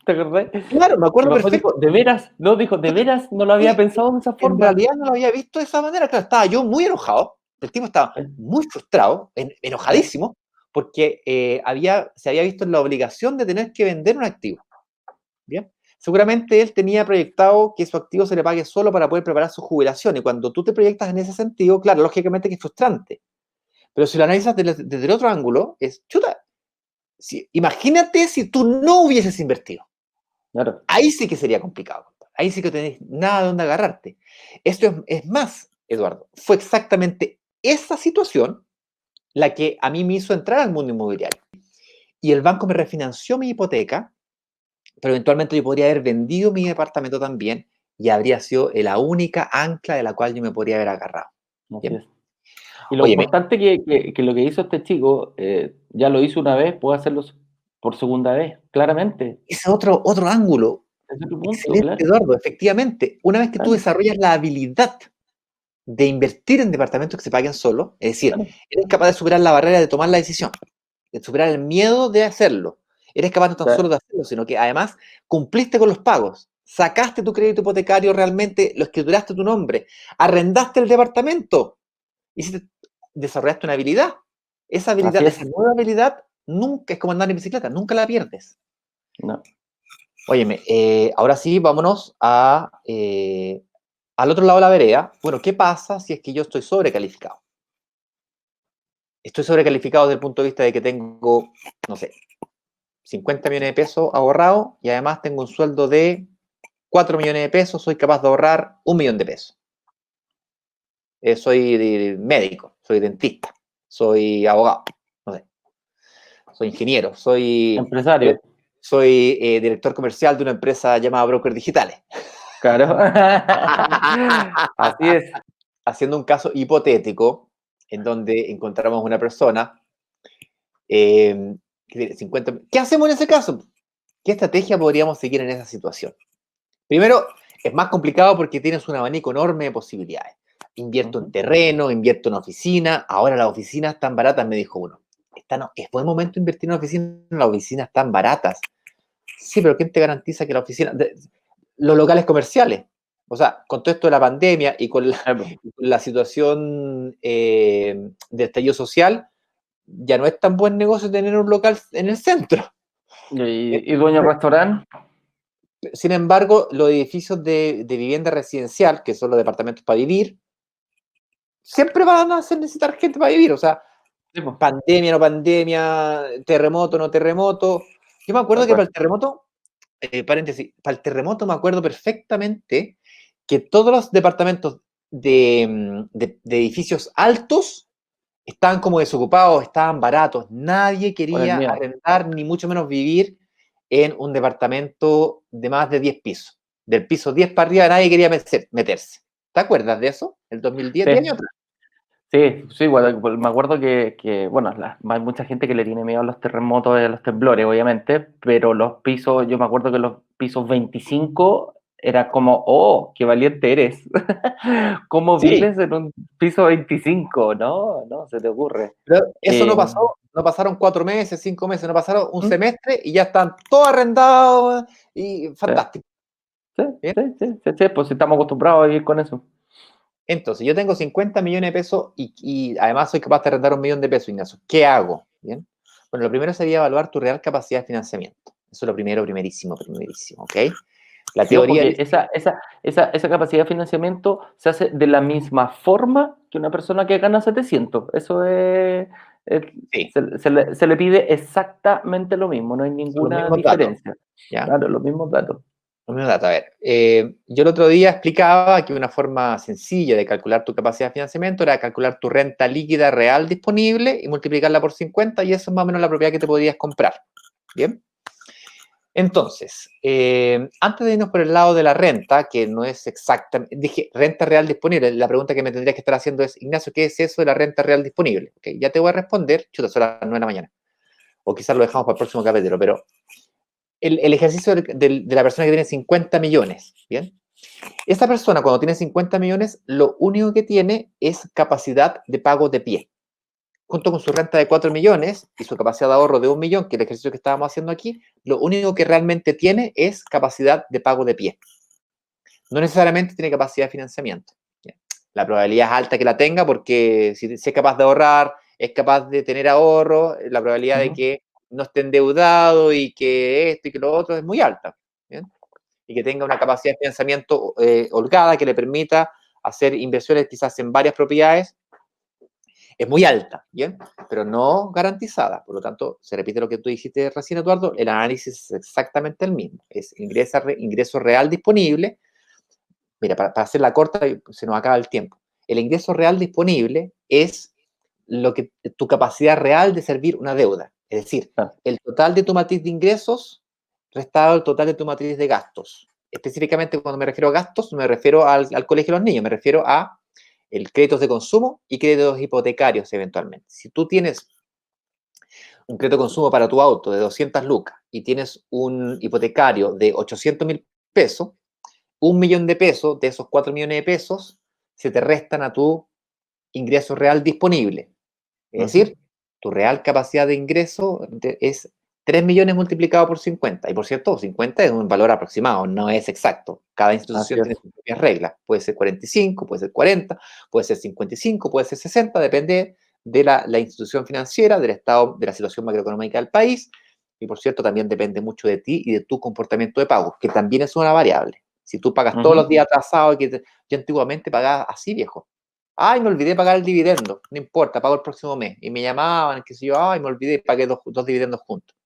¿te acordás? claro, me acuerdo Bajó, perfecto. dijo, ¿de veras? No, dijo, ¿de veras? No lo había pensado de esa En forma. realidad no lo había visto de esa manera. Claro, estaba yo muy enojado. El tipo estaba muy frustrado, enojadísimo, porque se había visto en la obligación de tener que vender un activo. ¿Bien? Seguramente él tenía proyectado que su activo se le pague solo para poder preparar su jubilación. Y cuando tú te proyectas en ese sentido, claro, lógicamente que es frustrante. Pero si lo analizas desde el otro ángulo, es chuta. Imagínate si tú no hubieses invertido. Claro. Ahí sí que sería complicado. Ahí sí que tenés nada de dónde agarrarte. Esto es más, Eduardo, fue exactamente esa situación la que a mí me hizo entrar al mundo inmobiliario. Y el banco me refinanció mi hipoteca, pero eventualmente yo podría haber vendido mi departamento también y habría sido la única ancla de la cual yo me podría haber agarrado. Así es. Y lo Oye, importante que lo que hizo este chico, ya lo hizo una vez, puede hacerlo por segunda vez, claramente. ese otro ángulo. Ese es otro punto, Excelente, claro. Eduardo. Efectivamente, una vez que tú Claro, desarrollas la habilidad de invertir en departamentos que se paguen solo, es decir, claro. eres capaz de superar la barrera de tomar la decisión, de superar el miedo de hacerlo. Eres capaz no tan O sea, solo de hacerlo, sino que además cumpliste con los pagos, sacaste tu crédito hipotecario realmente, lo escrituraste tu nombre, arrendaste el departamento, desarrollaste una habilidad. Esa así habilidad, esa es. nueva habilidad, nunca es como andar en bicicleta, nunca la pierdes. No. Óyeme, ahora sí, vámonos al otro lado de la vereda. Bueno, ¿qué pasa si es que yo estoy sobrecalificado? Estoy sobrecalificado desde el punto de vista de que tengo, no sé, 50 millones de pesos ahorrados y además tengo un sueldo de 4 millones de pesos, soy capaz de ahorrar 1 millón de pesos. Soy médico, soy dentista, soy abogado, no sé, soy ingeniero, Empresario. soy director comercial de una empresa llamada Brokers Digitales. Claro. Así es. Haciendo un caso hipotético en donde encontramos una persona que tiene 50. ¿Qué hacemos en ese caso? ¿Qué estrategia podríamos seguir en esa situación? Primero, es más complicado porque tienes un abanico enorme de posibilidades. Invierto en terreno, invierto en oficina. Ahora las oficinas están baratas, me dijo uno. Es buen momento invertir en oficinas, las oficinas están baratas. Sí, pero ¿quién te garantiza que la oficina, los locales comerciales? O sea, con todo esto de la pandemia y con la situación del estallido social, ya no es tan buen negocio tener un local en el centro. ¿Y dueño de restaurante? Sin embargo, los edificios de vivienda residencial, que son los departamentos para vivir, siempre van a necesitar gente para vivir. O sea, Sí, pues. pandemia, no pandemia, terremoto, no terremoto. Yo me acuerdo que para el terremoto, paréntesis, para el terremoto me acuerdo perfectamente que todos los departamentos de edificios altos estaban como desocupados, estaban baratos. Nadie Por el quería miedo. arrendar, ni mucho menos vivir en un departamento de más de 10 pisos. Del piso 10 para arriba nadie quería meterse. ¿Te acuerdas de eso? El 2010, 10 años Sí. atrás. Sí, bueno, me acuerdo bueno, hay mucha gente que le tiene miedo a los terremotos y a los temblores, obviamente, pero los pisos, yo me acuerdo que los pisos 25 era como, oh, qué valiente eres. ¿Cómo Sí, vives en un piso 25? No, no, se te ocurre. pero eso no Eh, pasó, no pasaron 4 meses, 5 meses, no pasaron un ¿Mm? semestre y ya están todos arrendados y Sí, fantástico. sí, ¿Bien? sí, pues si estamos acostumbrados a vivir con eso. Entonces, yo tengo 50 millones de pesos y además soy capaz de arrendar 1 millón de pesos, Ignacio. ¿Qué hago? ¿Bien? Bueno, lo primero sería evaluar tu real capacidad de financiamiento. Eso es lo primero, primerísimo, ¿ok? La Sí, teoría porque dice, esa capacidad de financiamiento se hace de la misma forma que una persona que gana 700. Eso sí, se le pide exactamente lo mismo, no hay son los ninguna mismos datos, diferencia. ¿ya? Claro, los mismos datos. Los mismos datos. A ver, yo el otro día explicaba que una forma sencilla de calcular tu capacidad de financiamiento era calcular tu renta líquida real disponible y multiplicarla por 50, y eso es más o menos la propiedad que te podrías comprar, ¿bien? Entonces, antes de irnos por el lado de la renta, que no es exactamente, dije renta real disponible, la pregunta que me tendrías que estar haciendo es, Ignacio, ¿qué es eso de la renta real disponible? Okay, ya te voy a responder, chuta, son las 9 de la mañana, o quizás lo dejamos para el próximo capítulo, pero el ejercicio de la persona que tiene 50 millones, ¿bien? Esta persona cuando tiene 50 millones, lo único que tiene es capacidad de pago de pie. Junto con su renta de 4 millones y su capacidad de ahorro de 1 millón, que es el ejercicio que estábamos haciendo aquí, lo único que realmente tiene es capacidad de pago de pie. No necesariamente tiene capacidad de financiamiento. La probabilidad es alta que la tenga porque si es capaz de ahorrar, es capaz de tener ahorro, la probabilidad de que no esté endeudado y que esto y que lo otro es muy alta. ¿Bien? Y que tenga una capacidad de financiamiento holgada que le permita hacer inversiones quizás en varias propiedades es muy alta, ¿bien? Pero no garantizada. Por lo tanto, se repite lo que tú dijiste recién, Eduardo, el análisis es exactamente el mismo. Es ingreso real disponible. Mira, para hacer la corta, se nos acaba el tiempo. El ingreso real disponible es lo que tu capacidad real de servir una deuda. Es decir, el total de tu matriz de ingresos restado el total de tu matriz de gastos. Específicamente, cuando me refiero a gastos, me refiero al colegio de los niños, me refiero a el créditos de consumo y créditos hipotecarios eventualmente. Si tú tienes un crédito de consumo para tu auto de 200 lucas y tienes un hipotecario de 800.000 pesos, 1 millón de pesos de esos 4 millones de pesos se te restan a tu ingreso real disponible. Es decir, tu real capacidad de ingreso es 3 millones multiplicado por 50. Y por cierto, 50 es un valor aproximado, no es exacto. Cada institución tiene sus propias reglas. Puede ser 45, puede ser 40, puede ser 55, puede ser 60, depende de la institución financiera, del estado, de la situación macroeconómica del país. Y por cierto, también depende mucho de ti y de tu comportamiento de pago, que también es una variable. Si tú pagas todos los días atrasado, yo antiguamente pagaba así, viejo. Ay, me olvidé pagar el dividendo. No importa, pago el próximo mes. Y me llamaban, qué sé yo, ay, me olvidé, pagué dos dividendos juntos.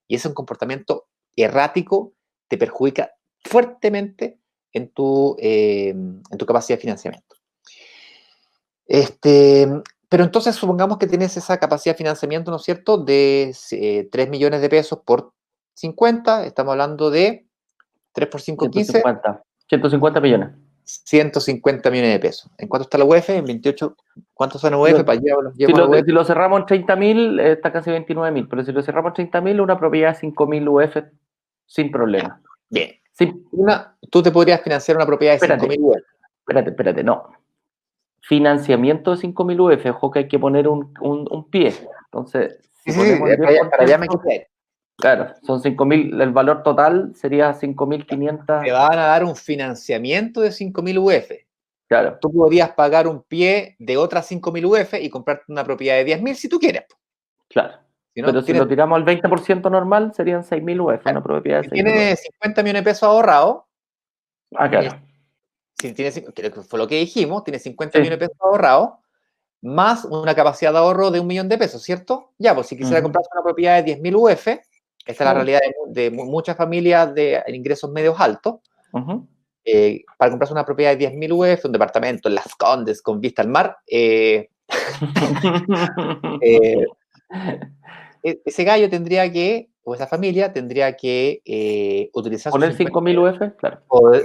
Y ese es un comportamiento errático, te perjudica fuertemente en tu capacidad de financiamiento. Pero entonces supongamos que tienes esa capacidad de financiamiento, ¿no es cierto?, de 3 millones de pesos por 50, estamos hablando de 3 por 5, 15, 150 millones. 150 millones de pesos. ¿En cuánto está la UEF? En 28. ¿Cuántos son la UEF? Si lo cerramos en 30.000, está casi 29.000, pero si lo cerramos en 30.000, una propiedad de 5.000 UF sin problema. Bien. Sí. Tú te podrías financiar una propiedad de 5.000 UF. Espérate, no. Financiamiento de 5.000 UF, ojo que hay que poner un pie. Entonces, si ponemos el 10%, para allá me quedé. Claro, son 5.000, el valor total sería 5.500. Te van a dar un financiamiento de 5.000 UF. Claro. Tú podrías pagar un pie de otras 5.000 UF y comprarte una propiedad de 10.000 si tú quieres. Claro. Pero si lo tiramos al 20% normal, serían 6.000 UF, una propiedad de 6.000 UF. Si tienes 50 millones de pesos ahorrados, claro. que fue lo que dijimos, tienes 50 millones de pesos ahorrados, más una capacidad de ahorro de 1 millón de pesos, ¿cierto? Ya, pues si quisiera comprarse una propiedad de 10.000 UF, esta es la realidad de muchas familias de ingresos medios altos, para comprarse una propiedad de 10.000 UF, un departamento en Las Condes con vista al mar, ese gallo tendría que, o esa familia tendría que utilizar poner 5.000 UF, claro.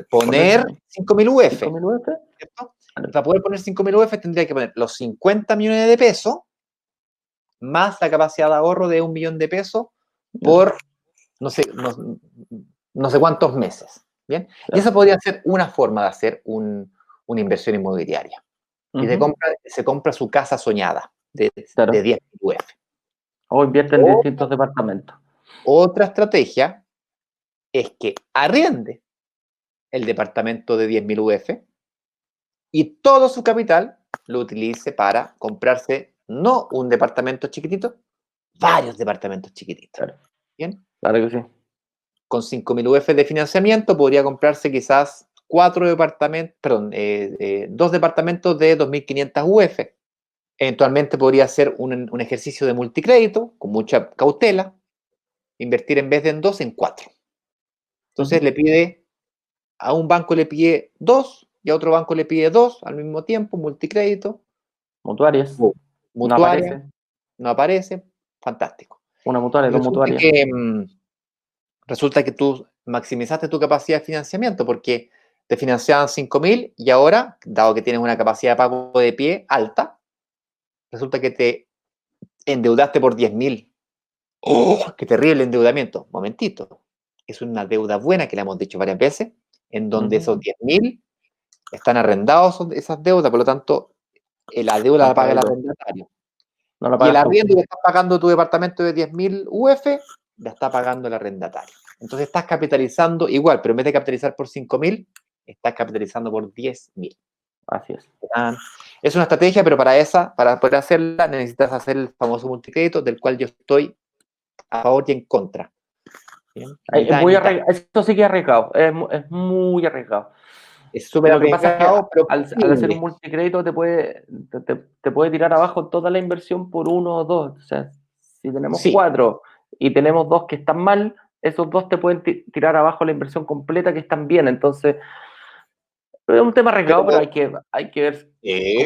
Poner 5.000 UF. 5.000 UF. ¿Cierto? Para poder poner 5.000 UF tendría que poner los 50 millones de pesos más la capacidad de ahorro de 1 millón de pesos por no sé cuántos meses. ¿Bien? Claro. Y esa podría ser una forma de hacer una inversión inmobiliaria. Y se compra su casa soñada de 10 UF. O invierte en distintos departamentos. Otra estrategia es que arriende el departamento de 10.000 UF y todo su capital lo utilice para comprarse no un departamento chiquitito, varios departamentos chiquititos. Claro. ¿Bien? Claro que sí. con 5.000 UF de financiamiento podría comprarse quizás 2 departamentos de 2.500 UF. Eventualmente podría hacer un ejercicio de multicrédito con mucha cautela, invertir en vez de en 2, en 4. Entonces a un banco le pide 2 y a otro banco le pide 2 al mismo tiempo, multicrédito. Mutuarias. No Mutuaria, aparece. no aparece, fantástico. Una mutuaria, dos Resulta mutuarias. resulta que tú maximizaste tu capacidad de financiamiento porque te financiaban 5.000 y ahora, dado que tienes una capacidad de pago de pie alta, resulta que te endeudaste por 10.000. ¡Oh, qué terrible endeudamiento! Momentito. Es una deuda buena que le hemos dicho varias veces, en donde esos 10.000 están arrendados esas deudas, por lo tanto, la deuda la paga el arrendatario. No la Y el pagas tú. arriendo que estás pagando tu departamento de 10.000 UF, la está pagando el arrendatario. Entonces estás capitalizando igual, pero en vez de capitalizar por 5.000, estás capitalizando por 10.000. Así es. Es una estrategia, pero para poder hacerla, necesitas hacer el famoso multicrédito, del cual yo estoy a favor y en contra. ¿Bien? Es muy arriesgado. Esto sí que es arriesgado. Es muy arriesgado. Es súper Lo que pasa es que arriesgado, pero al hacer un multicrédito te puede tirar abajo toda la inversión por 1 o 2. O sea, si tenemos sí. 4 y tenemos 2 que están mal, esos 2 te pueden tirar abajo la inversión completa que están bien. Entonces, es un tema arriesgado, pero hay que ver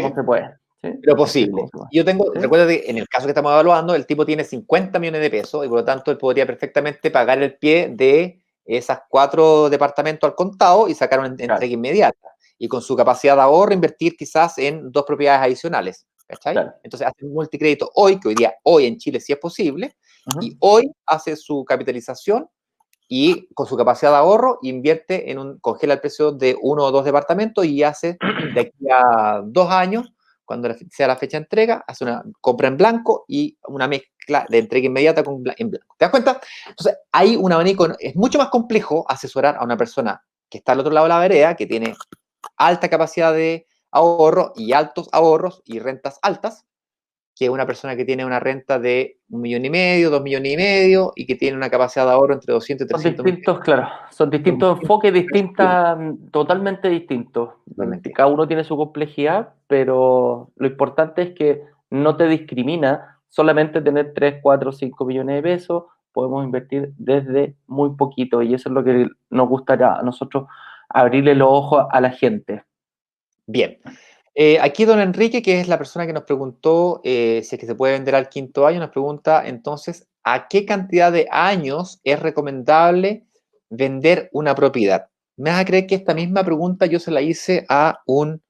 cómo se puede. ¿Sí? Pero posible. Yo tengo, ¿Sí? recuerda que en el caso que estamos evaluando, el tipo tiene 50 millones de pesos y por lo tanto él podría perfectamente pagar el pie de esas 4 departamentos al contado y sacar una entrega inmediata. Y con su capacidad de ahorro invertir quizás en 2 propiedades adicionales. ¿Cachai? Claro. Entonces hace un multicrédito hoy, que hoy en Chile sí es posible, y hoy hace su capitalización y con su capacidad de ahorro invierte congela el precio de 1 o 2 departamentos y hace de aquí a 2 años, cuando sea la fecha de entrega, hace una compra en blanco y una mezcla de entrega inmediata en blanco. ¿Te das cuenta? Entonces, hay un abanico, es mucho más complejo asesorar a una persona que está al otro lado de la vereda, que tiene alta capacidad de ahorro y altos ahorros y rentas altas, que una persona que tiene una renta de 1,5 millones, 2,5 millones y que tiene una capacidad de ahorro entre 200 y 300 millones. Claro, son distintos enfoques, totalmente distintos. Totalmente. Cada uno tiene su complejidad, pero lo importante es que no te discrimina solamente tener 3, 4, 5 millones de pesos. Podemos invertir desde muy poquito y eso es lo que nos gustaría a nosotros, abrirle los ojos a la gente. Bien. Aquí don Enrique, que es la persona que nos preguntó si es que se puede vender al 5.º año, nos pregunta entonces, ¿a qué cantidad de años es recomendable vender una propiedad? Me vas a creer que esta misma pregunta yo se la hice a un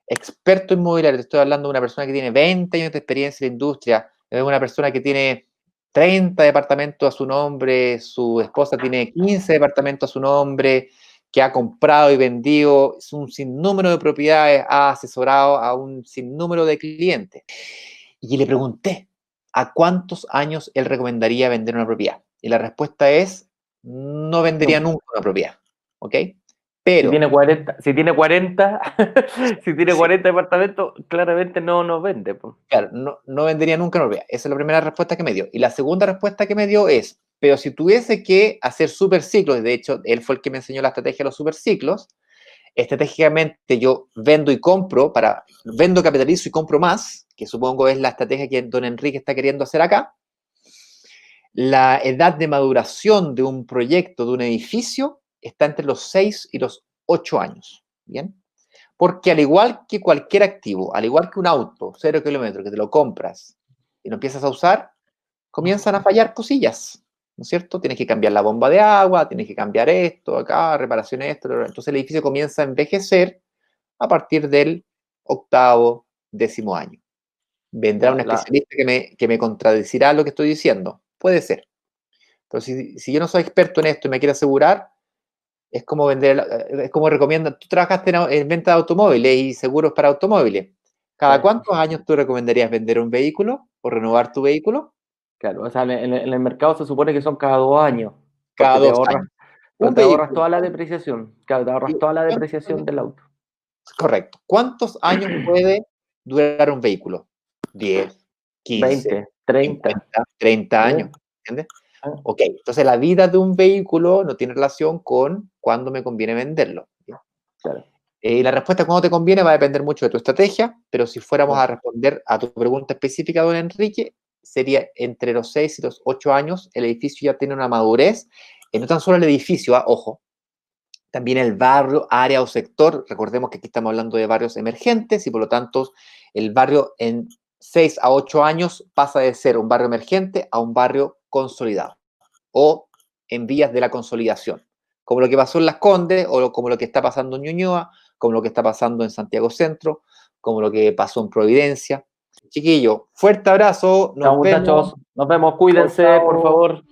experto inmobiliario. Te estoy hablando de una persona que tiene 20 años de experiencia en la industria, de una persona que tiene 30 departamentos a su nombre, su esposa tiene 15 departamentos a su nombre, que ha comprado y vendido un sinnúmero de propiedades, ha asesorado a un sinnúmero de clientes. Y le pregunté, ¿a cuántos años él recomendaría vender una propiedad? Y la respuesta es, no vendería nunca una propiedad, ¿ok? Pero, si tiene 40 departamentos, claramente no nos vende. Pues. Claro, no vendería nunca una propiedad. Esa es la primera respuesta que me dio. Y la segunda respuesta que me dio es, pero si tuviese que hacer superciclos, de hecho, él fue el que me enseñó la estrategia de los superciclos, estratégicamente yo vendo y compro, vendo, capitalizo y compro más, que supongo es la estrategia que don Enrique está queriendo hacer acá. La edad de maduración de un proyecto, de un edificio, está entre los 6 y los 8 años. ¿Bien? Porque al igual que cualquier activo, al igual que un auto, 0 kilómetros, que te lo compras y lo empiezas a usar, comienzan a fallar cosillas, ¿no es cierto? Tienes que cambiar la bomba de agua, tienes que cambiar esto, acá, reparaciones, esto. Entonces el edificio comienza a envejecer a partir del 8º, 10º año. ¿Vendrá un especialista que me contradecirá lo que estoy diciendo? Puede ser. Pero si yo no soy experto en esto y me quiero asegurar, es como es como recomiendan, tú trabajaste en venta de automóviles y seguros para automóviles. ¿Cada cuántos años tú recomendarías vender un vehículo o renovar tu vehículo? Claro, o sea, en el mercado se supone que son cada 2 años. Cada 2 años. Te ahorras toda la depreciación. Claro, te ahorras toda la depreciación del auto. Correcto. ¿Cuántos años puede durar un vehículo? 10, 15, 20, 30. 50, 30 años. ¿Entiendes? Ok, entonces la vida de un vehículo no tiene relación con cuándo me conviene venderlo. Claro. La respuesta cuándo te conviene va a depender mucho de tu estrategia, pero si fuéramos a responder a tu pregunta específica, don Enrique, sería entre los 6 y los 8 años, el edificio ya tiene una madurez, no tan solo el edificio, ojo, también el barrio, área o sector. Recordemos que aquí estamos hablando de barrios emergentes y por lo tanto el barrio en 6 a 8 años pasa de ser un barrio emergente a un barrio consolidado o en vías de la consolidación, como lo que pasó en Las Condes o como lo que está pasando en Ñuñoa, como lo que está pasando en Santiago Centro, como lo que pasó en Providencia. Chiquillo, fuerte abrazo, Chao, nos vemos. muchachos. Nos vemos. Cuídense, Chao, por chao. favor.